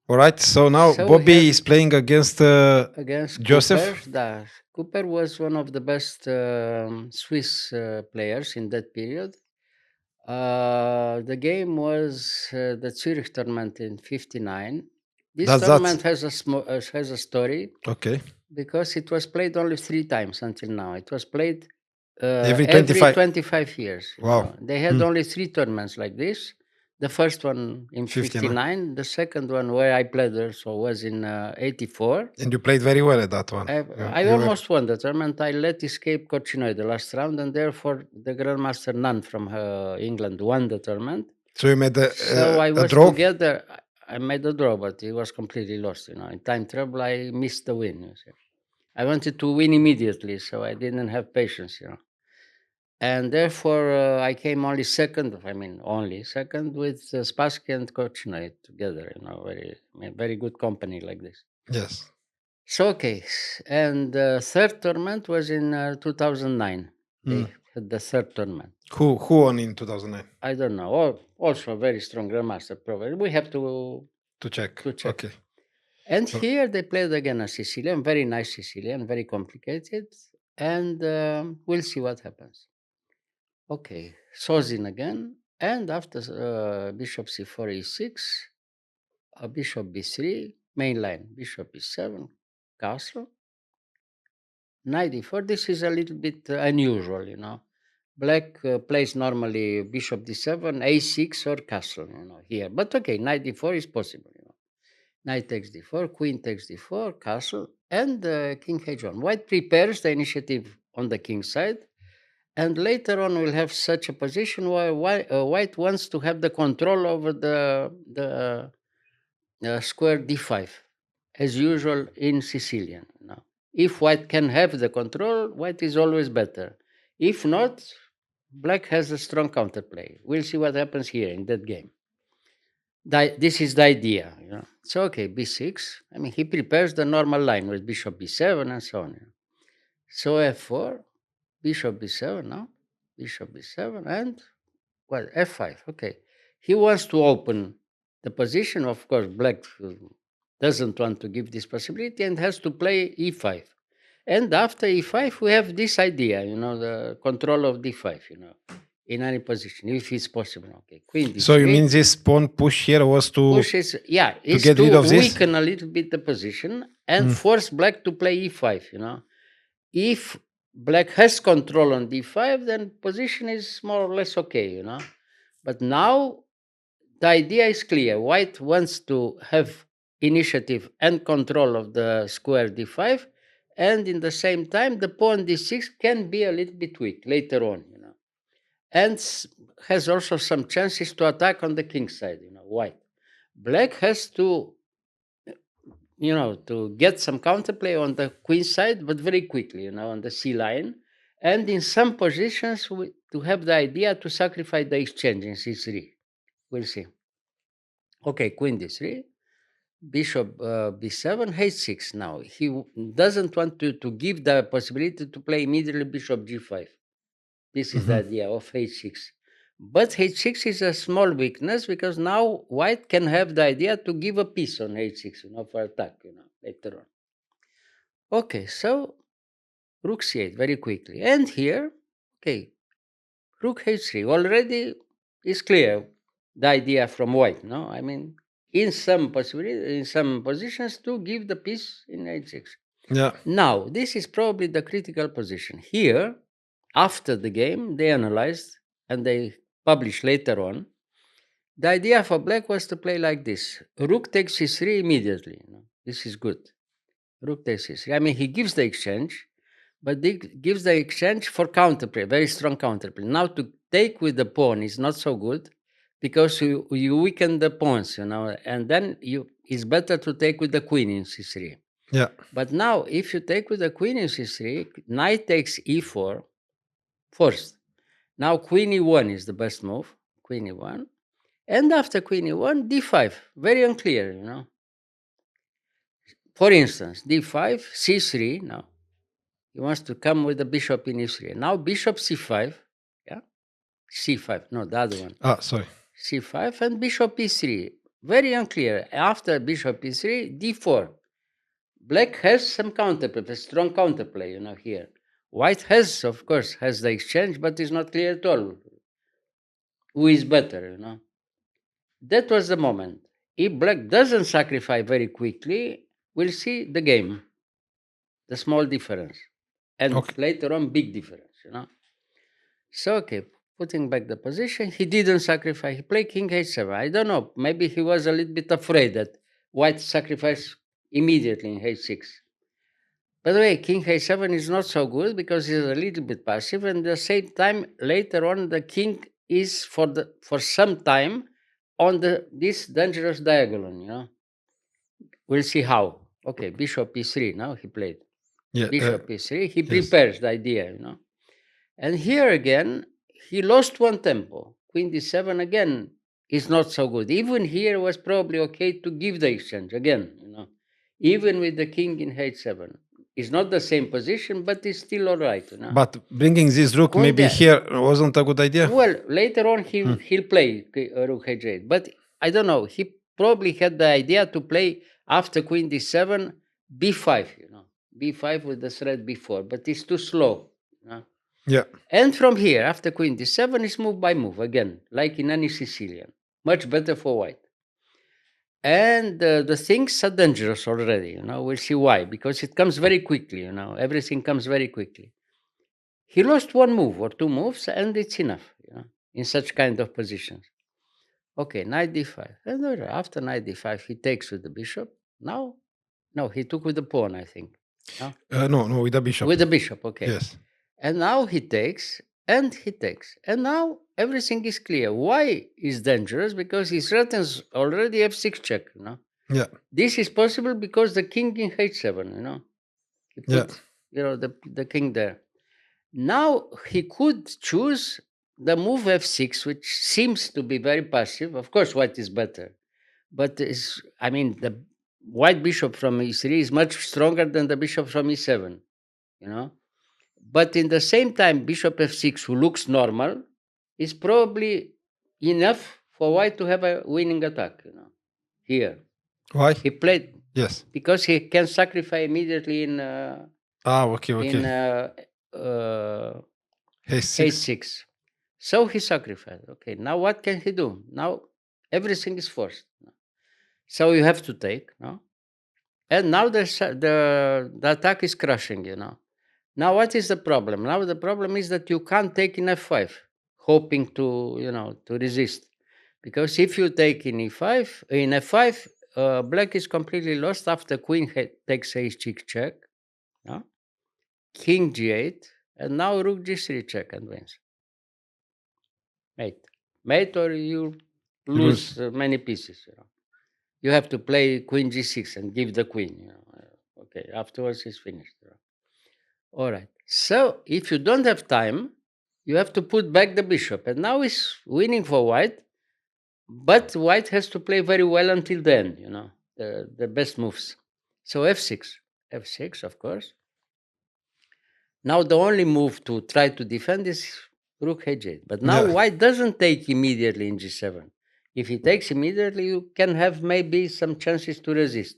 All right. So now So we Bobby have is playing against against Joseph. Cooper. Cooper was one of the best Swiss players in that period. The game was the Zurich tournament in '59. This That's tournament has a story okay. because it was played only 3 times until now. It was played Every every 25. 25 years. Wow. They had only 3 tournaments like this. The first one in 59. '59, the second one where I played also was in '84. And you played very well at that one. I You were almost won the tournament. I let escape Cochinoi the last round, and therefore the Grandmaster Nunn from England won the tournament. so you made So I a was draw. together. I made a draw, but it was completely lost. In time trouble, I missed the win. You see. I wanted to win immediately, so I didn't have patience. And therefore, I came only second. I mean, only second with Spassky and Kochnoi together. Very good company like this. Yes. So okay, and the third tournament was in 2009. They had the third tournament. Who won in 2009? I don't know. Also a very strong grandmaster. Probably we have To check. to check. Okay. And here they played again a Sicilian, very nice Sicilian, very complicated, and we'll see what happens. Okay, Sozin again, and after Bishop C4 E6, Bishop B3, main line, Bishop E7, castle, Knight D4. This is a little bit unusual. Black plays normally Bishop D7, A6, or castle, here. But okay, Knight D4 is possible. Knight takes D4, Queen takes D4, castle, and King H1. White prepares the initiative on the king side, and later on we'll have such a position where White wants to have the control over the square D5, as usual in Sicilian. If White can have the control, White is always better. If not, Black has a strong counterplay. We'll see what happens here in that game. This is the idea. So, okay, B6. I mean, he prepares the normal line with Bishop B7 and so on. So, F4, Bishop B7 now, Bishop B7, and F5. Okay. He wants to open the position. Of course, Black doesn't want to give this possibility and has to play E5. And after E5, we have this idea, the control of D5, in any position, if it's possible. Okay, Queen D3. So you mean this pawn push here was to Is get rid to of this? weaken a little bit the position and force Black to play E5. If Black has control on D5, then position is more or less okay. But now the idea is clear. White wants to have initiative and control of the square D5, and in the same time, the pawn D6 can be a little bit weak later on. And has also some chances to attack on the king side, White. Black has to get some counterplay on the queen side, but very quickly, on the C line. And in some positions, to have the idea to sacrifice the exchange in C3. We'll see. Okay, Queen D3, Bishop B7, H6 now. He doesn't want to give the possibility to play immediately Bishop G5. This is the idea of H6. But H6 is a small weakness because now White can have the idea to give a piece on H6, for attack, later on. Okay, so Rook C8 very quickly. And here, okay, Rook H3 already is clear the idea from White, no? I mean, in some positions to give the piece in H6. Yeah. Now, this is probably the critical position. Here, after the game, they analyzed and they published later on. The idea for Black was to play like this. Rook takes C3 immediately. This is good. Rook takes C3. I mean, he gives the exchange, but he gives the exchange for counterplay, very strong counterplay. Now to take with the pawn is not so good because you weaken the pawns, and then it's better to take with the queen in C3. Yeah. But now, if you take with the queen in C3, knight takes E4 first. Now queen E1 is the best move, queen E1. And after queen E1, D5, very unclear. For instance, D5, C3 now. He wants to come with the bishop in E3. Now bishop C5, yeah? C5, no, the other one. Sorry. C5 and bishop E3. very unclear. After bishop e3, d4. Black has some counterplay, a strong counterplay, here. White has, of course, has the exchange, but it's not clear at all who is better, That was the moment. If black doesn't sacrifice very quickly, we'll see the game, the small difference. And later on, big difference, So, okay, putting back the position, he didn't sacrifice. He played king h7. I don't know. Maybe he was a little bit afraid that white sacrificed immediately in h6. By the way, king h7 is not so good because it's a little bit passive, and at the same time, later on, the king is for some time on this dangerous diagonal. We'll see how. Okay, bishop e3. Now he played bishop e3. He prepares the idea, And here again, he lost one tempo. Queen d7 again is not so good. Even here was probably okay to give the exchange again, even with the king in h7. It's not the same position, but it's still all right. But bringing this rook maybe here wasn't a good idea? Well, later on he'll play rook h8. But I don't know. He probably had the idea to play after queen d7, b5, b5 with the threat b4. But it's too slow. Yeah. And from here, after queen d7, is move by move again, like in any Sicilian. Much better for white. And the things are dangerous already, We'll see why. Because it comes very quickly, Everything comes very quickly. He lost one move or two moves, and it's enough, in such kind of positions. Okay, knight d5. And after knight d5, he takes with the bishop. No, he took with the pawn, I think. No, with the bishop. With the bishop, okay. Yes. And now he takes, and he takes. And now everything is clear. Why is dangerous? Because he threatens already f6 check, Yeah. This is possible because the king in h7, He put, the king there. Now he could choose the move f6, which seems to be very passive. Of course, white is better. But the white bishop from e3 is much stronger than the bishop from e7, But in the same time, bishop f6, who looks normal, is probably enough for white to have a winning attack, here. Why? He played... Yes. Because he can sacrifice immediately in... okay. In h6. So he sacrificed. Okay, now what can he do? Now everything is forced. So you have to take, And now the attack is crushing, Now what is the problem? Now the problem is that you can't take in f5, hoping to, to resist. Because if you take in f5, black is completely lost after queen takes h6 check, king g8, and now rook g3 check and wins. Mate, or you lose many pieces. You have to play queen g6 and give the queen. Okay, afterwards it's finished. All right. So if you don't have time, you have to put back the bishop, and now it's winning for white. But white has to play very well until the end. The best moves. So f6, of course. Now the only move to try to defend is rook h8. But now white doesn't take immediately in g7. If he takes immediately, you can have maybe some chances to resist.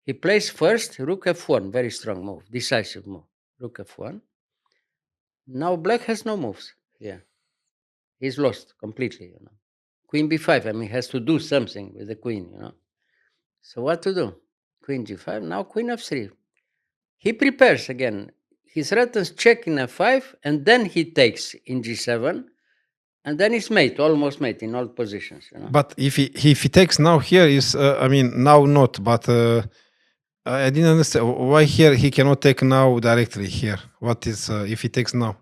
He plays first rook f1, very strong move, decisive move, rook f1. Now black has no moves here. He's lost completely, Queen b5, has to do something with the queen, So what to do? Queen g5, now queen f3. He prepares again. He threatens check in f5, and then he takes in g7, and then it's almost mate in all positions. But if he takes now here is, now not, but I didn't understand why here he cannot take now directly here. What is if he takes now?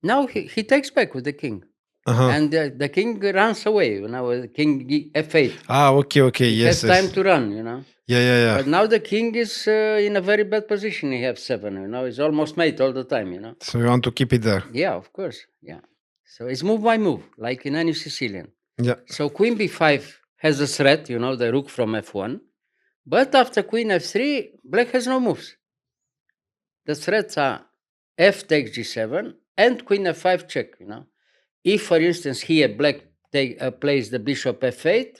Now he takes back with the king. And the king runs away. The king f8. Okay. Yes. He has time to run. Yeah. But now the king is in a very bad position in f7. He's almost mate all the time. So you want to keep it there? Yeah, of course. Yeah. So it's move by move, like in any Sicilian. Yeah. So queen b5 has a threat, the rook from f1. But after queen f3, black has no moves. The threats are f takes g7 and queen f5 check, If, for instance, here black plays the bishop f8,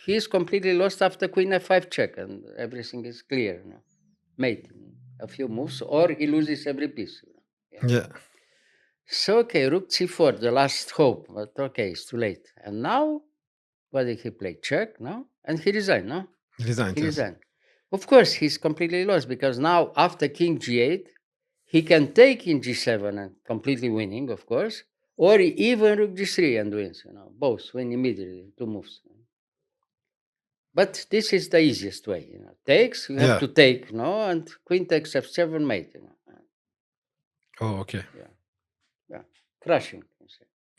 he is completely lost after queen f5 check, and everything is clear. Mate, a few moves, or he loses every piece. Yeah. So, okay, rook c4, the last hope, but okay, it's too late. And now, what did he play? Check, no? And he resigned, no? Resigned, He yes. resigned. Of course, he's completely lost, because now, after king g8, he can take in g7 and completely winning, of course, or even rook g3 and wins, both win immediately, 2 moves. But this is the easiest way, takes, you have Yeah. to take, and queen takes f7 mate, Oh, okay. Yeah, crushing.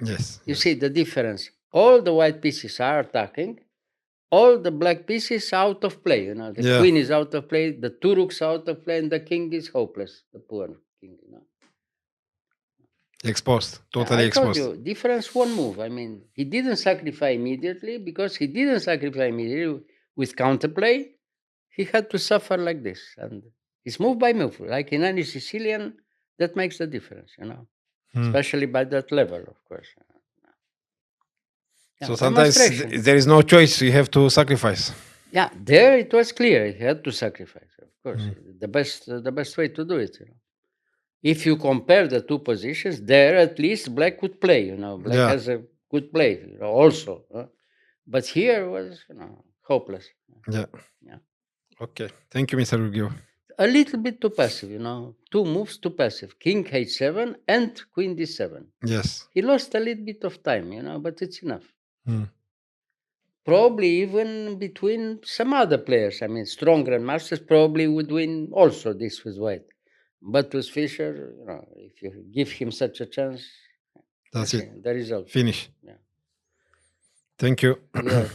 Yes. You yes. see the difference. All the white pieces are attacking, all the black pieces out of play. The Yeah. queen is out of play, the 2 rooks out of play, and the king is hopeless. The poor king. Exposed. Totally I told exposed. you, difference one move. I mean, he didn't sacrifice immediately, because he didn't sacrifice immediately with counterplay. He had to suffer like this, and it's move by move, like in any Sicilian. That makes the difference, especially by that level, of course. So sometimes Demonstration. there is no choice. You have to sacrifice. Yeah, there it was clear. He had to sacrifice, of course. The best way to do it. If you compare the two positions, there at least black could play. Black Yeah. has a good play also. But here was hopeless. Yeah. Yeah. Okay. Thank you, Mr. Gheorghiu. A little bit too passive. 2 moves too passive. King h7 and queen d7. Yes. He lost a little bit of time. But it's enough. Mm. Probably even between some other players. I mean, strong grandmasters probably would win also this with white. But with Fischer, if you give him such a chance, That's it. the result. Finish. Yeah. Thank you. You are